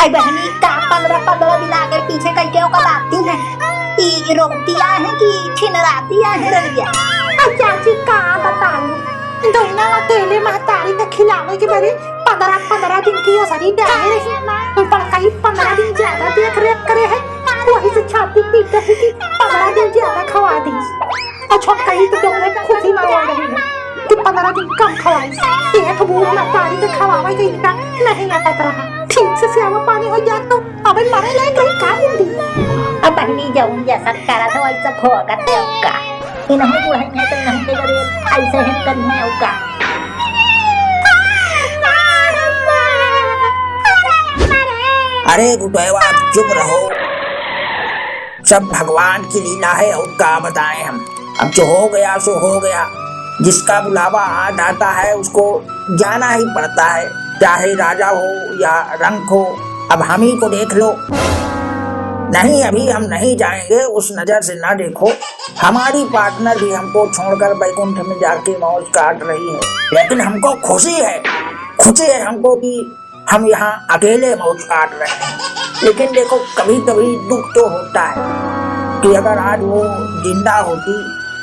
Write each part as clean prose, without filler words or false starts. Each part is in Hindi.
बहनी का 15 दिन आगे पीछे करके आती है कि रोटियां है कि छिनरातियां है रलिया। चाची का बताऊं दोना अकेले महतारी ने खिलाने के बारे 15 दिन की शरीर डाले रही पर कई 15 दिन ज्यादा देख रेख करे है वही से छाती पीट रही कि 15 दिन ज्यादा खवा दी और छोटका ही तो तुमने खुशी में बोल रही है कि 15 दिन कम खवाई एक बूढ़ महतारी ने खवावे के इनका नहीं आता रहा ठीक से सेवा पानी हो जात तो अबे मरे ले कहीं का हिंदी अब बहनी जाऊं जैसा करा था वैसा होगा तेरा इन्हें वो है तो नहीं ते करे ऐसे है करने होगा। अरे गुटैवा चुप रहो, सब भगवान की लीला है और क्या बताएं हम। अब जो हो गया सो हो गया, जिसका बुलावा हाथ आता है उसको जाना ही पड़ता है, चाहे राजा हो या रंक हो। अब हम ही को देख लो। नहीं अभी हम नहीं जाएंगे, उस नजर से ना देखो। हमारी पार्टनर भी हमको छोड़कर बैकुंठ में जाके मौज काट रही है, लेकिन हमको खुशी है हमको कि हम यहाँ अकेले मौज काट रहे हैं। लेकिन देखो कभी कभी दुख तो होता है कि अगर आज वो जिंदा होती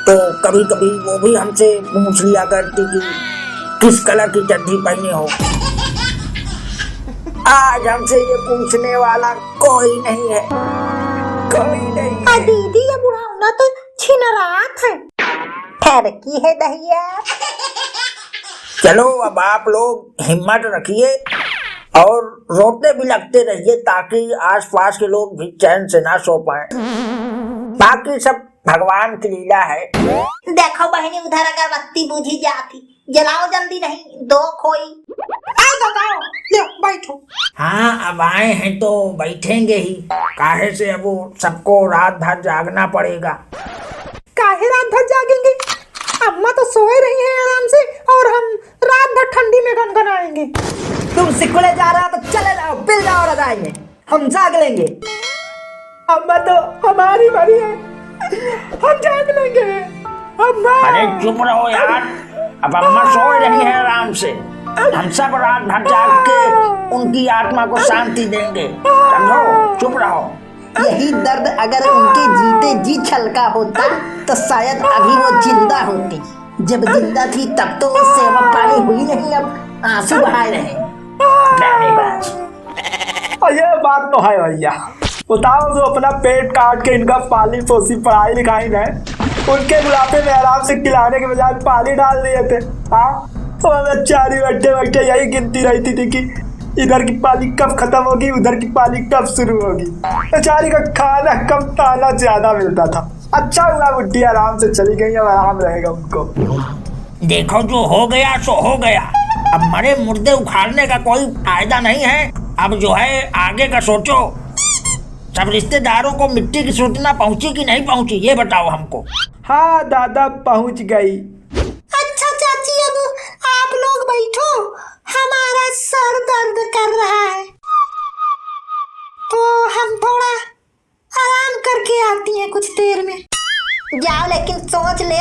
तो कभी कभी वो भी हमसे पूछ लिया करती कि किस कलर की चड्डी पहनी हो। आज हमसे ये पूछने वाला कोई नहीं है, कोई नहीं। दीदी ये बुढ़ाना तो छिनरात है, ठहर की है दहिया। चलो अब आप लोग हिम्मत रखिए और रोते भी लगते रहिए ताकि आसपास के लोग भी चैन से ना सो पाए। बाकी सब भगवान की लीला है। देखो बहनी उधर अगरबत्ती बुझी जाती, जलाओ जल्दी नहीं दो कोई। ले बैठो। हाँ अब आए हैं तो बैठेंगे ही, काहे से अब सबको रात भर जागना पड़ेगा। काहे रात भर जागेंगे? अम्मा तो सोए रही है आराम से और हम रात भर ठंडी में गनगनाएंगे। तुम सिकुड़े जा रहा तो चले जाओ, पिल जाओ रजाई में, हम जाग लेंगे। अम्मा तो हमारी बड़ी है, हम जाग लेंगे। अम्मा अरे चुप रहो यार, अब अम्मा सो रही है आराम से, हम सब रात भर जाग के उनकी आत्मा को शांति देंगे, समझो। चुप रहो। यही दर्द अगर उनके जीते जी छलका होता तो शायद अभी वो जिंदा होती। जब जिंदा थी तब तो वो सेवा पानी हुई नहीं, अब आंसू बहाए रहे। ये बात तो है भैया, बताओ जो अपना पेट काट के इनका पाली पोसी पढ़ाई लिखाई है, उनके बुढ़ापे में आराम से खिलाने के बजाय पानी डाल दिए थे। हाँ तो बेचारी बैठे बैठे यही गिनती रहती थी कि इधर की पाली कब खत्म होगी, उधर की पाली कब शुरू होगी। बेचारी का खाना कम ताना ज्यादा मिलता था। अच्छा हुआ बुढ़ी आराम से चली गई, अब आराम रहेगा उनको। देखो जो हो गया सो हो गया, अब मरे मुर्दे उखाड़ने का कोई फायदा नहीं है। अब जो है आगे का सोचो। सब रिश्तेदारों को मिट्टी की सूचना पहुंची कि नहीं पहुंची ये बताओ हमको। हाँ दादा पहुंच गई। अच्छा चाची अब आप लोग बैठो, हमारा सर दर्द कर रहा है तो हम थोड़ा आराम करके आती हैं कुछ देर में। जाओ लेकिन सोच ले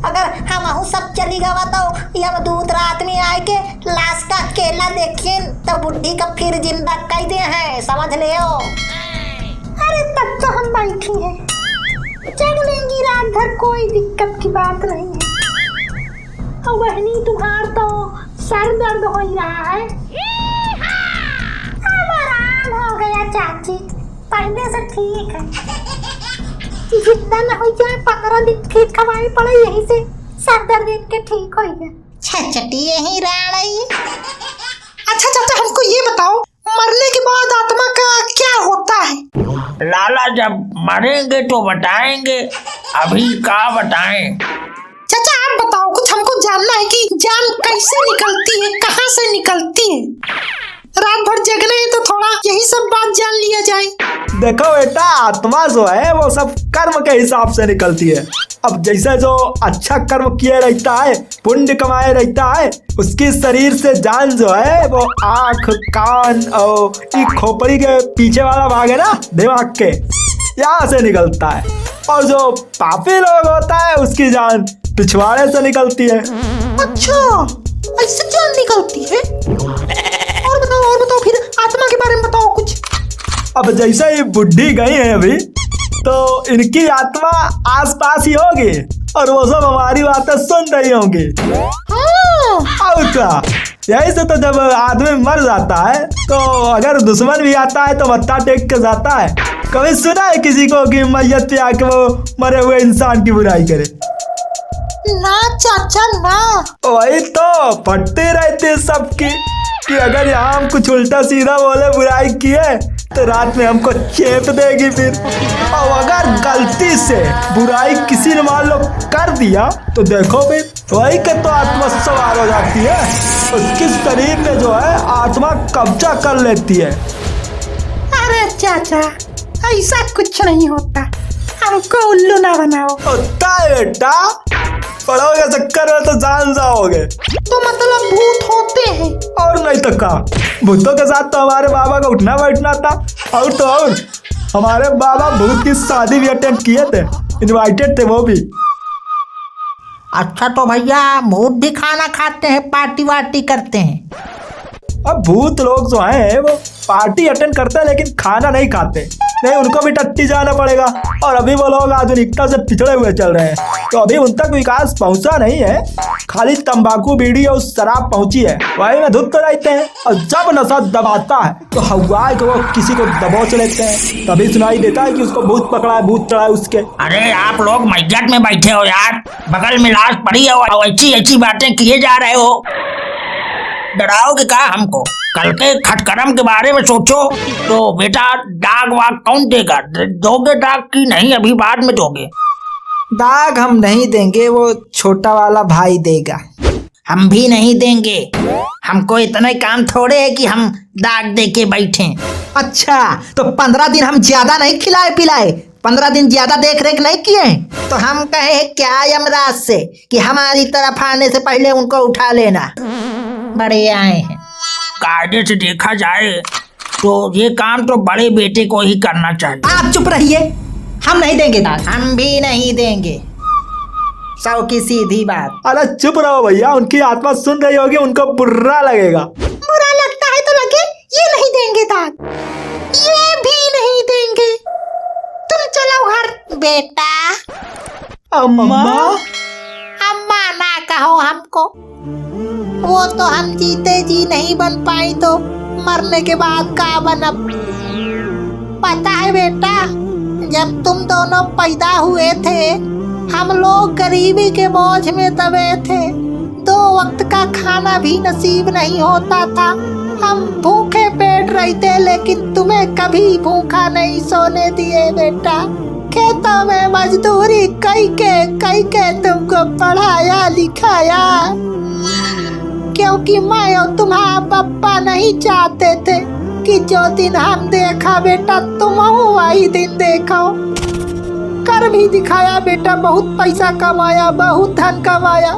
अगर हम सब चली गवा तो यम दूत रात में आए के लाश का केला देखिए तो बुढ़ी का फिर जिंदा कर दे हैं, समझ ले। अरे तब तो हम बैठी हैं, चल लेंगी रात भर, कोई दिक्कत की बात नहीं है। और बहनी तुम्हार तो सर दर्द हो ही रहा है, अब आराम हो गया चाची, पहले से ठीक है। जितना न हो जाए 15 दिन की खवाई पड़े, यहीं से सर दर्द के ठीक हो गया। छचटी यही राड़ी। अच्छा चाचा हमको ये बताओ, मरने के बाद आत्मा का क्या होता है? लाला जब मरेंगे तो बताएंगे, अभी क्या बताएं। चाचा आप बताओ, कुछ हमको जानना है कि जान कैसे निकलती है, कहाँ से निकलती है। रात भर जगने हैं तो थोड़ा यही सब बात जान लिया जाए। देखो बेटा, आत्मा जो है वो सब कर्म के हिसाब से निकलती है। अब जैसे जो अच्छा कर्म किए रहता है, पुण्य कमाए रहता है, उसकी शरीर से जान जो है वो आंख, कान और ये खोपड़ी के पीछे वाला भाग है ना दिमाग के, यहाँ से निकलता है। और जो पापी लोग होता है उसकी जान पिछवाड़े से निकलती है। अच्छा, ऐसे जान निकलती है? और बताओ फिर आत्मा के बारे में बताओ कुछ। अब जैसे ही बुढ़ी गई है अभी, तो इनकी आत्मा आसपास ही होगी और वो सब हमारी बातें सुन रही होंगी। और क्या, यही से तो जब आदमी मर जाता है तो अगर दुश्मन भी आता है तो मत्था टेक के जाता है। कभी सुना है किसी को कि मैयत पे आके वो मरे हुए इंसान की बुराई करे? ना चाचा ना। वही तो फटते रहते सबकी कि अगर यहाँ हम कुछ उल्टा सीधा बोले, बुराई किए तो रात में हमको चेप देगी फिर। और अगर गलती से बुराई किसी ने मान लो कर दिया तो देखो फिर वही के तो आत्मा सवार हो जाती है, उसके शरीर में जो है आत्मा कब्जा कर लेती है। अरे चाचा, ऐसा कुछ नहीं होता, हमको उल्लू ना बनाओ। होता है बेटा, पढ़ोगे चक्कर में तो जान जाओगे। तो मतलब भूत होते हैं? और नहीं तो क्या, भूतों के साथ तो हमारे बाबा का उठना बैठना था। और तो और हमारे बाबा भूत की शादी भी अटेंड किए थे, इनवाइटेड थे वो भी। अच्छा तो भैया भूत भी खाना खाते हैं, पार्टी वार्टी करते हैं? अब भूत लोग जो हैं वो पार्टी अटेंड करते हैं लेकिन खाना नहीं खाते, नहीं उनको भी टट्टी जाना पड़ेगा। और अभी वो लोग आधुनिकता से पिछड़े हुए चल रहे हैं, तो अभी उन तक विकास पहुंचा नहीं है, खाली तंबाकू, बीड़ी और शराब पहुंची है, वही में धुत रहते हैं। और जब नशा दबाता है तो हवा को वो किसी को दबोच लेते हैं, तभी सुनाई देता है कि उसको भूत पकड़ा है, भूत चढ़ा है उसके। अरे आप लोग मैयत में बैठे हो यार, बगल में लाश पड़ी है और अच्छी अच्छी बातें किए जा रहे हो। डराओगे क्या हमको? कल के खटकरम के बारे में सोचो। तो बेटा दाग वाग कौन देगा? दोगे दाग की नहीं अभी बाद में दोगे? दाग हम नहीं देंगे, वो छोटा वाला भाई देगा। हम भी नहीं देंगे, हमको इतना काम थोड़े है कि हम दाग दे के बैठे। अच्छा तो 15 दिन हम ज्यादा नहीं खिलाए पिलाए, 15 दिन ज्यादा देख रेख नहीं किए, तो हम कहे क्या यमराज से कि हमारी तरफ आने से पहले उनको उठा लेना। बड़े आए हैं। कायदे से देखा जाए तो ये काम तो बड़े बेटे को ही करना चाहिए। आप चुप रहिए, हम नहीं देंगे दाग। हम भी नहीं देंगे, सौ की सीधी बात। अरे चुप रहो भैया, उनकी आत्मा सुन रही होगी, उनको बुरा लगेगा। बुरा लगता है तो लगे, ये नहीं देंगे दाग, ये भी नहीं देंगे। तुम चलो घर। बेटा अम्मा, अम्मा ना कहो हमको, वो तो हम जीते जी नहीं बन पाई तो मरने के बाद का बनब। पता है बेटा, जब तुम दोनों पैदा हुए थे हम लोग गरीबी के बोझ में दबे थे, 2 वक्त का खाना भी नसीब नहीं होता था, हम भूखे पेट रहते, लेकिन तुम्हें कभी भूखा नहीं सोने दिए बेटा। खेतों में मजदूरी कई के तुमको पढ़ाया लिखाया, क्योंकि मैं और तुम्हारा पप्पा नहीं चाहते थे कि जो दिन हम देखा बेटा तुम वही दिन देखो। कर भी दिखाया बेटा, बहुत पैसा कमाया, बहुत धन कमाया,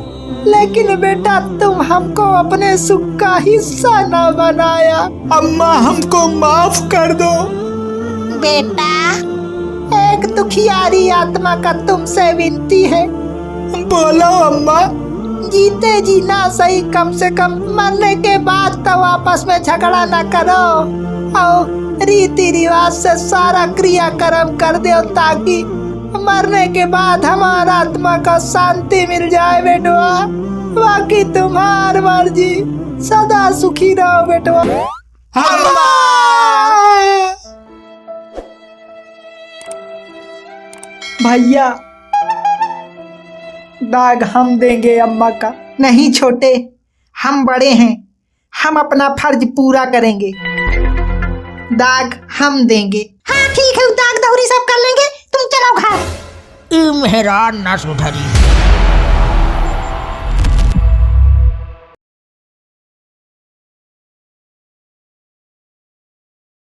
लेकिन बेटा तुम हमको अपने सुख का हिस्सा न बनाया। अम्मा हमको माफ कर दो। बेटा एक दुखियारी आत्मा का तुमसे विनती है। बोलो अम्मा। जीते जी ना सही, कम से कम मरने के बाद तो आपस में झगड़ा ना करो और रीति रिवाज से सारा क्रियाक्रम कर दो, ताकि मरने के बाद हमारा आत्मा का शांति मिल जाए बेटवा। बाकी तुम्हार मर्जी, सदा सुखी रहो बेटवा। अम्मा। भैया दाग हम देंगे अम्मा का। नहीं छोटे, हम बड़े हैं, हम अपना फर्ज पूरा करेंगे, दाग हम देंगे। हाँ ठीक है, दाग दौरी सब कर लेंगे, तुम चलो घर। मेहरान ना सुधरी।